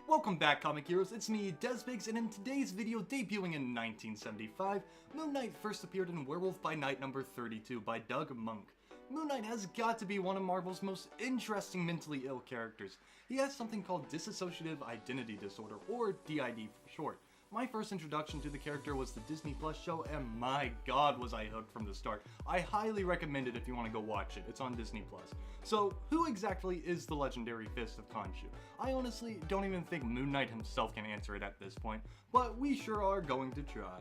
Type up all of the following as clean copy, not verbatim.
Welcome back, comic heroes, it's me, Dezpigs, and in today's video, debuting in 1975, Moon Knight first appeared in Werewolf by Night number 32 by Doug Monk. Moon Knight has got to be one of Marvel's most interesting mentally ill characters. He has something called dissociative identity disorder, or D.I.D for short. My first introduction to the character was the Disney Plus show, and my god was I hooked from the start. I highly recommend it if you want to go watch it. It's on Disney Plus. So, who exactly is the legendary Fist of Khonshu? I honestly don't even think Moon Knight himself can answer it at this point, but we sure are going to try.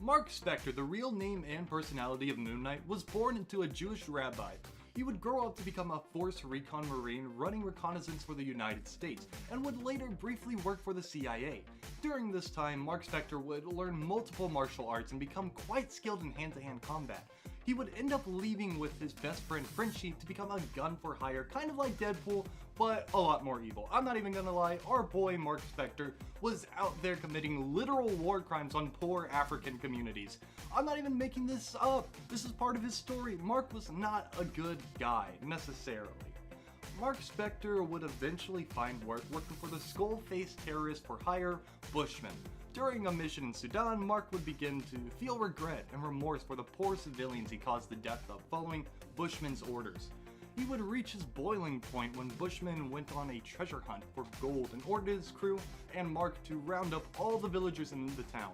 Marc Spector, the real name and personality of Moon Knight, was born into a Jewish rabbi. He would grow up to become a Force Recon Marine running reconnaissance for the United States, and would later briefly work for the CIA. During this time, Marc Spector would learn multiple martial arts and become quite skilled in hand-to-hand combat. He would end up leaving with his best friend Frenchie to become a gun for hire, kind of like Deadpool, but a lot more evil. I'm not even gonna lie, our boy Marc Spector was out there committing literal war crimes on poor African communities. I'm not even making this up. This is part of his story. Marc was not a good guy, necessarily. Marc Spector would eventually find work working for the skull-faced terrorist for hire, Bushman. During a mission in Sudan, Marc would begin to feel regret and remorse for the poor civilians he caused the death of following Bushman's orders. He would reach his boiling point when Bushman went on a treasure hunt for gold and ordered his crew and Marc to round up all the villagers in the town.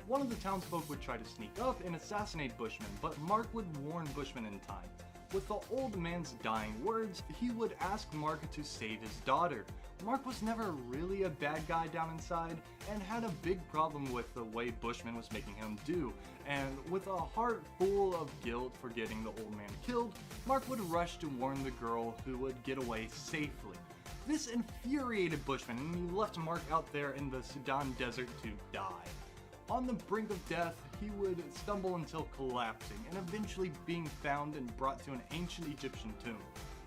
One of the townsfolk would try to sneak up and assassinate Bushman, but Marc would warn Bushman in time. With the old man's dying words, he would ask Marc to save his daughter. Marc was never really a bad guy down inside, and had a big problem with the way Bushman was making him do, and with a heart full of guilt for getting the old man killed, Marc would rush to warn the girl who would get away safely. This infuriated Bushman, and he left Marc out there in the Sudan desert to die. On the brink of death, he would stumble until collapsing, and eventually being found and brought to an ancient Egyptian tomb,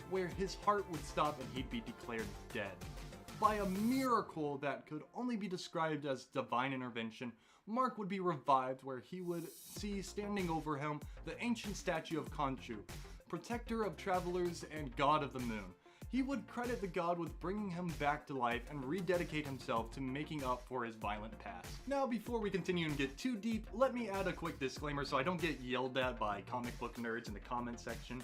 where his heart would stop and he'd be declared dead. By a miracle that could only be described as divine intervention, Marc would be revived, where he would see standing over him the ancient statue of Khonshu, protector of travelers and god of the moon. He would credit the god with bringing him back to life and rededicate himself to making up for his violent past. Now, before we continue and get too deep, let me add a quick disclaimer so I don't get yelled at by comic book nerds in the comments section.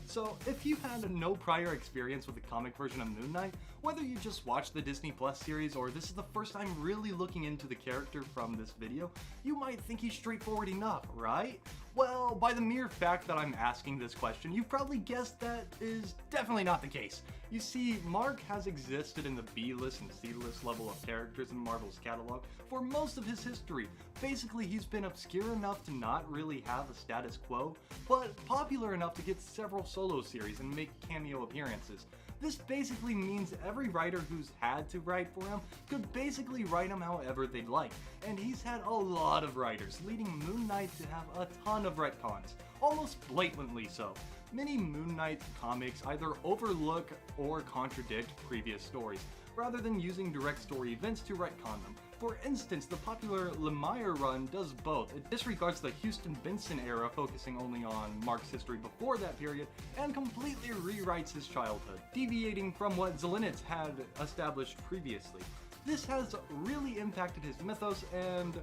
So, if you had no prior experience with the comic version of Moon Knight, whether you just watched the Disney Plus series or this is the first time really looking into the character from this video, you might think he's straightforward enough, right? Well, by the mere fact that I'm asking this question, you've probably guessed that is definitely not the case. You see, Marc has existed in the B-list and C-list level of characters in Marvel's catalog for most of his history. Basically, he's been obscure enough to not really have a status quo, but popular enough to get several solo series and make cameo appearances. This basically means every writer who's had to write for him could basically write him however they'd like, and he's had a lot of writers, leading Moon Knight to have a ton of retcons, almost blatantly so. Many Moon Knight comics either overlook or contradict previous stories, rather than using direct story events to retcon them. For instance, the popular Lemire run does both. It disregards the Houston Benson era, focusing only on Marc's history before that period, and completely rewrites his childhood, deviating from what Zelenitz had established previously. This has really impacted his mythos and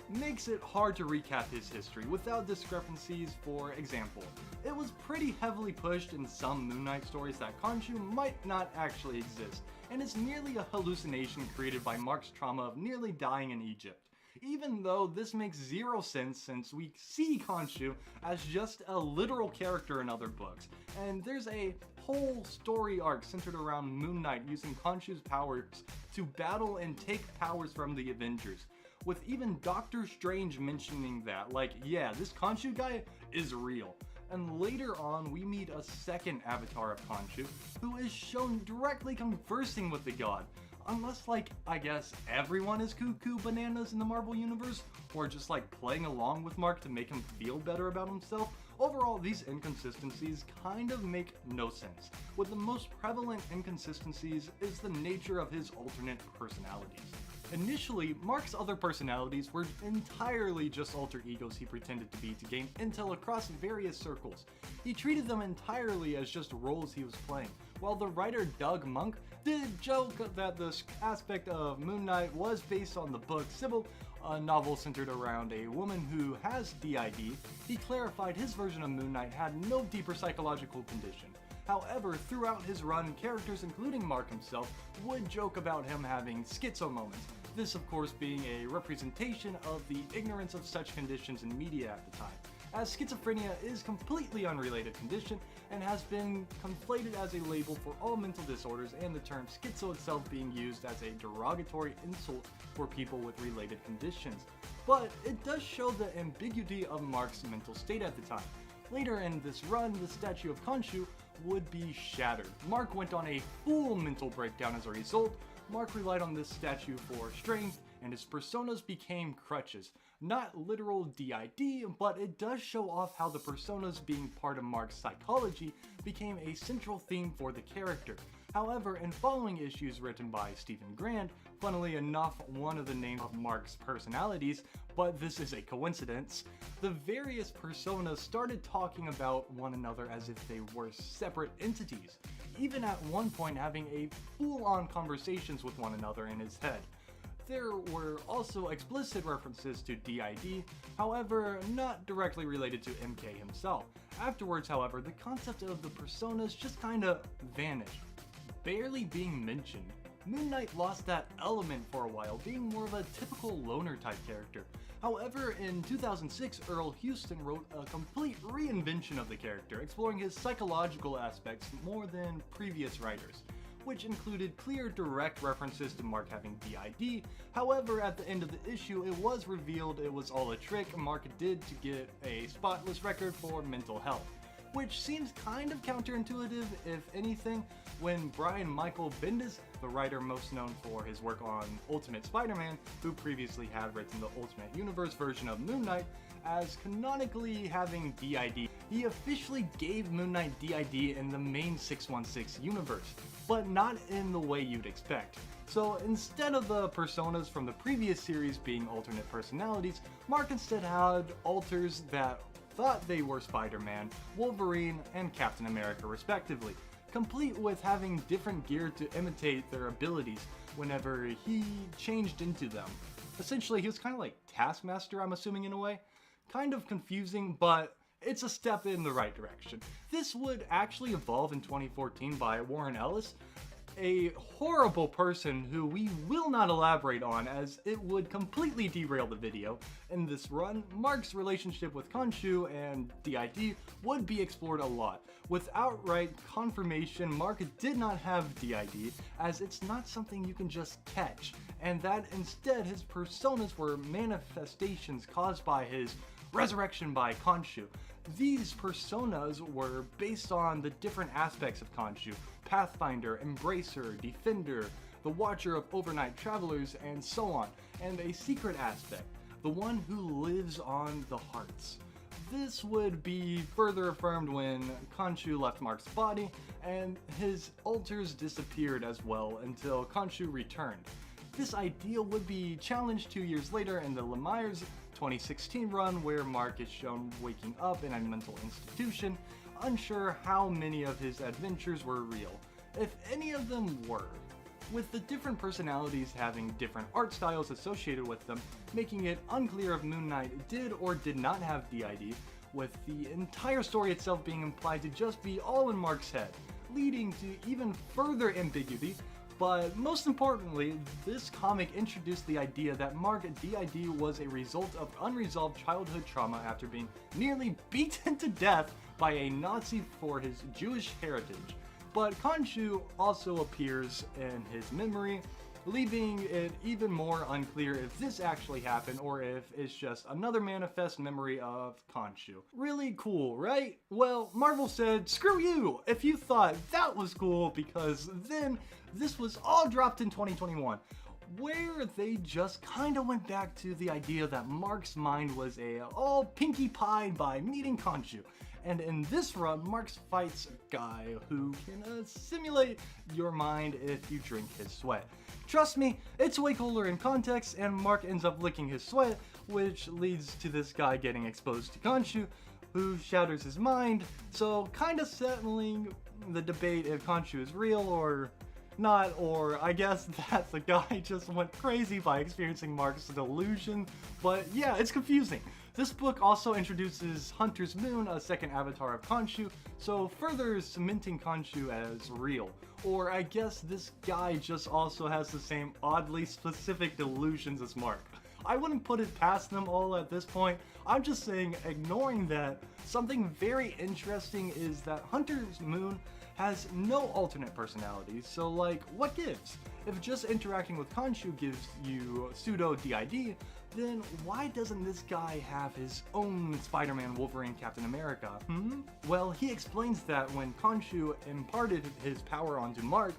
makes it hard to recap his history without discrepancies. For example, it was pretty heavily pushed in some Moon Knight stories that Khonshu might not actually exist, and is merely a hallucination created by Marc's trauma of nearly dying in Egypt. Even though this makes zero sense since we see Khonshu as just a literal character in other books, and there's a whole story arc centered around Moon Knight using Khonshu's powers to battle and take powers from the Avengers, with even Doctor Strange mentioning that, like, yeah, this Khonshu guy is real. And later on, we meet a second avatar of Khonshu, who is shown directly conversing with the god. Unless, like, I guess everyone is cuckoo bananas in the Marvel Universe, or just like playing along with Marc to make him feel better about himself, overall these inconsistencies kind of make no sense, with the most prevalent inconsistencies is the nature of his alternate personalities. Initially, Marc's other personalities were entirely just alter egos he pretended to be to gain intel across various circles. He treated them entirely as just roles he was playing, While the writer Doug Monk did joke that this aspect of Moon Knight was based on the book Sybil, a novel centered around a woman who has D.I.D, he clarified his version of Moon Knight had no deeper psychological condition. However, throughout his run, characters including Marc himself would joke about him having schizo moments, this of course being a representation of the ignorance of such conditions in media at the time, as schizophrenia is completely unrelated condition and has been conflated as a label for all mental disorders, and the term schizo itself being used as a derogatory insult for people with related conditions. But it does show the ambiguity of Marc's mental state at the time. Later in this run, the statue of Khonshu would be shattered. Marc went on a full mental breakdown as a result. Marc relied on this statue for strength, and his personas became crutches. Not literal D.I.D, but it does show off how the personas being part of Marc's psychology became a central theme for the character. However, in following issues written by Stephen Grant, funnily enough one of the names of Marc's personalities, but this is a coincidence, the various personas started talking about one another as if they were separate entities, even at one point having a full-on conversations with one another in his head. There were also explicit references to D.I.D, however, not directly related to MK himself. Afterwards, however, the concept of the personas just kinda vanished, barely being mentioned. Moon Knight lost that element for a while, being more of a typical loner type character. However, in 2006, Earl Houston wrote a complete reinvention of the character, exploring his psychological aspects more than previous writers, which included clear, direct references to Marc having D.I.D. However, at the end of the issue, it was revealed it was all a trick Marc did to get a spotless record for mental health, which seems kind of counterintuitive, if anything, when Brian Michael Bendis, the writer most known for his work on Ultimate Spider-Man, who previously had written the Ultimate Universe version of Moon Knight, as canonically having D.I.D. He officially gave Moon Knight D.I.D. in the main 616 universe, but not in the way you'd expect. So instead of the personas from the previous series being alternate personalities, Marc instead had alters that thought they were Spider-Man, Wolverine, and Captain America respectively, complete with having different gear to imitate their abilities whenever he changed into them. Essentially, he was kind of like Taskmaster, I'm assuming, in a way. Kind of confusing, but it's a step in the right direction. This would actually evolve in 2014 by Warren Ellis, a horrible person who we will not elaborate on as it would completely derail the video. In this run, Marc's relationship with Khonshu and D.I.D. would be explored a lot, with outright confirmation Marc did not have D.I.D, as it's not something you can just catch, and that instead his personas were manifestations caused by his resurrection by Khonshu. These personas were based on the different aspects of Khonshu: Pathfinder, Embracer, Defender, the Watcher of Overnight Travelers, and so on, and a secret aspect, the one who lives on the hearts. This would be further affirmed when Khonshu left Marc's body, and his alters disappeared as well until Khonshu returned. This idea would be challenged 2 years later in the Lemire's 2016 run, where Marc is shown waking up in a mental institution, unsure how many of his adventures were real, if any of them were, with the different personalities having different art styles associated with them, making it unclear if Moon Knight did or did not have D.I.D, with the entire story itself being implied to just be all in Marc's head, leading to even further ambiguity. But most importantly, this comic introduced the idea that Marc D.I.D. was a result of unresolved childhood trauma after being nearly beaten to death by a Nazi for his Jewish heritage. But Khonshu also appears in his memory, leaving it even more unclear if this actually happened or if it's just another manifest memory of Khonshu. Really cool, right? Well, Marvel said, screw you if you thought that was cool, because then this was all dropped in 2021, where they just kinda went back to the idea that Marc's mind was all pinkie pie by meeting Khonshu. And in this run, Marc fights a guy who can simulate your mind if you drink his sweat. Trust me, it's way cooler in context, and Marc ends up licking his sweat, which leads to this guy getting exposed to Khonshu, who shatters his mind, so kinda settling the debate if Khonshu is real or not, or I guess that the guy just went crazy by experiencing Marc's delusion, but yeah, it's confusing. This book also introduces Hunter's Moon, a second avatar of Khonshu, so further cementing Khonshu as real. Or I guess this guy just also has the same oddly specific delusions as Marc. I wouldn't put it past them all at this point. I'm just saying, ignoring that, something very interesting is that Hunter's Moon has no alternate personalities, so like, what gives? If just interacting with Khonshu gives you pseudo D.I.D, then why doesn't this guy have his own Spider-Man, Wolverine, Captain America, Well, he explains that when Khonshu imparted his power onto Marc,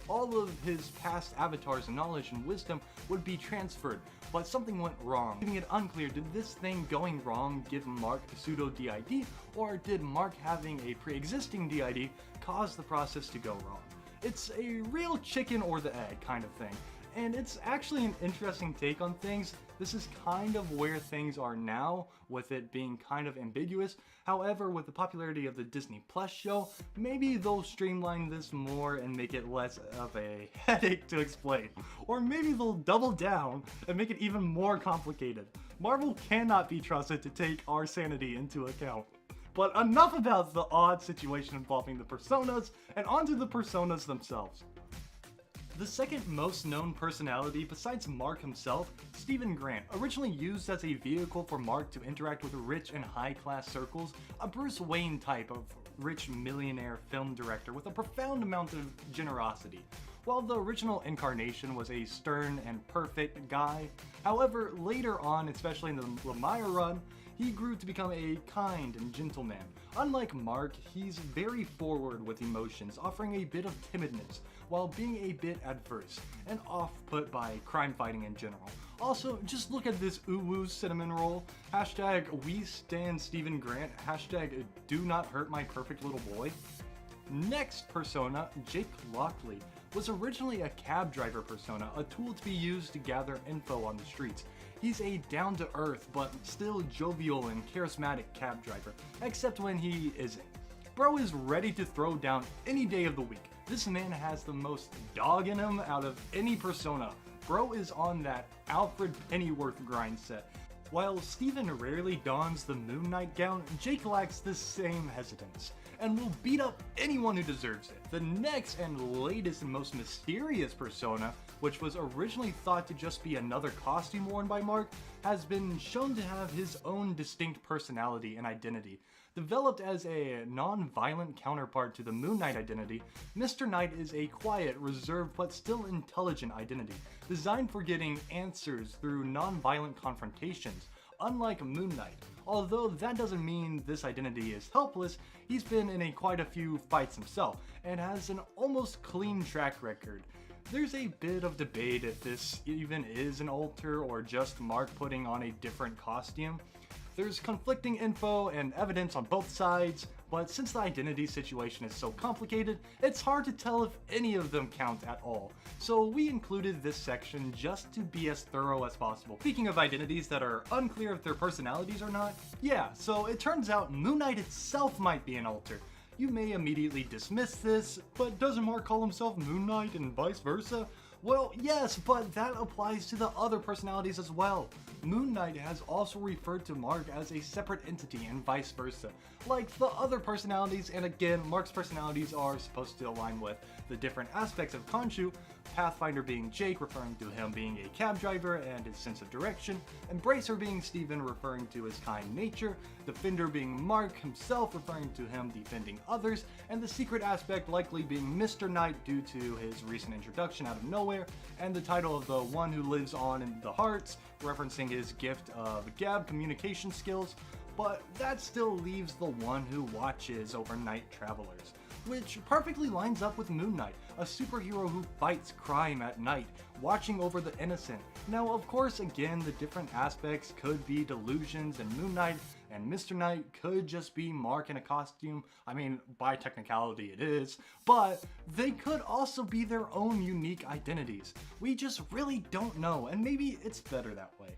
all of his past avatars' knowledge and wisdom would be transferred, but something went wrong. Leaving it unclear, did this thing going wrong give Marc pseudo D.I.D, or did Marc having a pre-existing D.I.D cause the process to go wrong? It's a real chicken or the egg kind of thing, and it's actually an interesting take on things. This is kind of where things are now, with it being kind of ambiguous. However, with the popularity of the Disney Plus show, maybe they'll streamline this more and make it less of a headache to explain. Or maybe they'll double down and make it even more complicated. Marvel cannot be trusted to take our sanity into account. But enough about the odd situation involving the personas, and onto the personas themselves. The second most known personality besides Marc himself, Stephen Grant, originally used as a vehicle for Marc to interact with rich and high-class circles, a Bruce Wayne type of rich millionaire film director with a profound amount of generosity. While the original incarnation was a stern and perfect guy, however, later on, especially in the Lemire run, he grew to become a kind and gentle man. Unlike Marc, he's very forward with emotions, offering a bit of timidness, while being a bit adverse, and off-put by crime fighting in general. Also, just look at this uwu cinnamon roll, hashtag we stan Stephen Grant, hashtag do not hurt my perfect little boy. Next persona, Jake Lockley, was originally a cab driver persona, a tool to be used to gather info on the streets. He's a down-to-earth, but still jovial and charismatic cab driver, except when he isn't. Bro is ready to throw down any day of the week. This man has the most dog in him out of any persona. Bro is on that Alfred Pennyworth grind set. While Steven rarely dons the Moon Knight gown, Jake lacks the same hesitance, and will beat up anyone who deserves it. The next and latest and most mysterious persona, which was originally thought to just be another costume worn by Marc, has been shown to have his own distinct personality and identity. Developed as a non-violent counterpart to the Moon Knight identity, Mr. Knight is a quiet, reserved, but still intelligent identity, designed for getting answers through non-violent confrontations, unlike Moon Knight. Although that doesn't mean this identity is helpless, he's been in quite a few fights himself, and has an almost clean track record. There's a bit of debate if this even is an alter or just Marc putting on a different costume. There's conflicting info and evidence on both sides, but since the identity situation is so complicated, it's hard to tell if any of them count at all. So we included this section just to be as thorough as possible. Speaking of identities that are unclear if they're personalities or not, yeah, so it turns out Moon Knight itself might be an alter. You may immediately dismiss this, but doesn't Marc call himself Moon Knight and vice versa? Well, yes, but that applies to the other personalities as well. Moon Knight has also referred to Marc as a separate entity and vice versa, like the other personalities, and again, Marc's personalities are supposed to align with the different aspects of Khonshu, Pathfinder being Jake, referring to him being a cab driver and his sense of direction, Embracer being Steven, referring to his kind nature, Defender being Marc himself, referring to him defending others, and the secret aspect likely being Mr. Knight due to his recent introduction out of nowhere, and the title of the one who lives on in the hearts, referencing his gift of gab communication skills, but that still leaves the one who watches over night travelers, which perfectly lines up with Moon Knight, a superhero who fights crime at night, watching over the innocent. Now, of course, again, the different aspects could be delusions, and Moon Knight and Mr. Knight could just be Marc in a costume. I mean, by technicality it is, but they could also be their own unique identities. We just really don't know, and maybe it's better that way.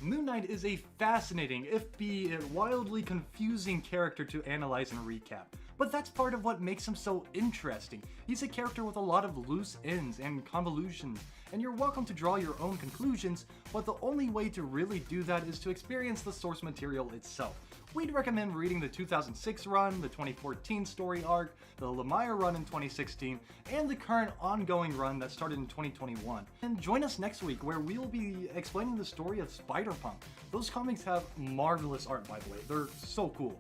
Moon Knight is a fascinating, if be wildly confusing character to analyze and recap. But that's part of what makes him so interesting. He's a character with a lot of loose ends and convolutions, and you're welcome to draw your own conclusions, but the only way to really do that is to experience the source material itself. We'd recommend reading the 2006 run, the 2014 story arc, the Lemire run in 2016, and the current ongoing run that started in 2021. And join us next week where we will be explaining the story of Spider-Punk. Those comics have marvelous art, by the way. They're so cool.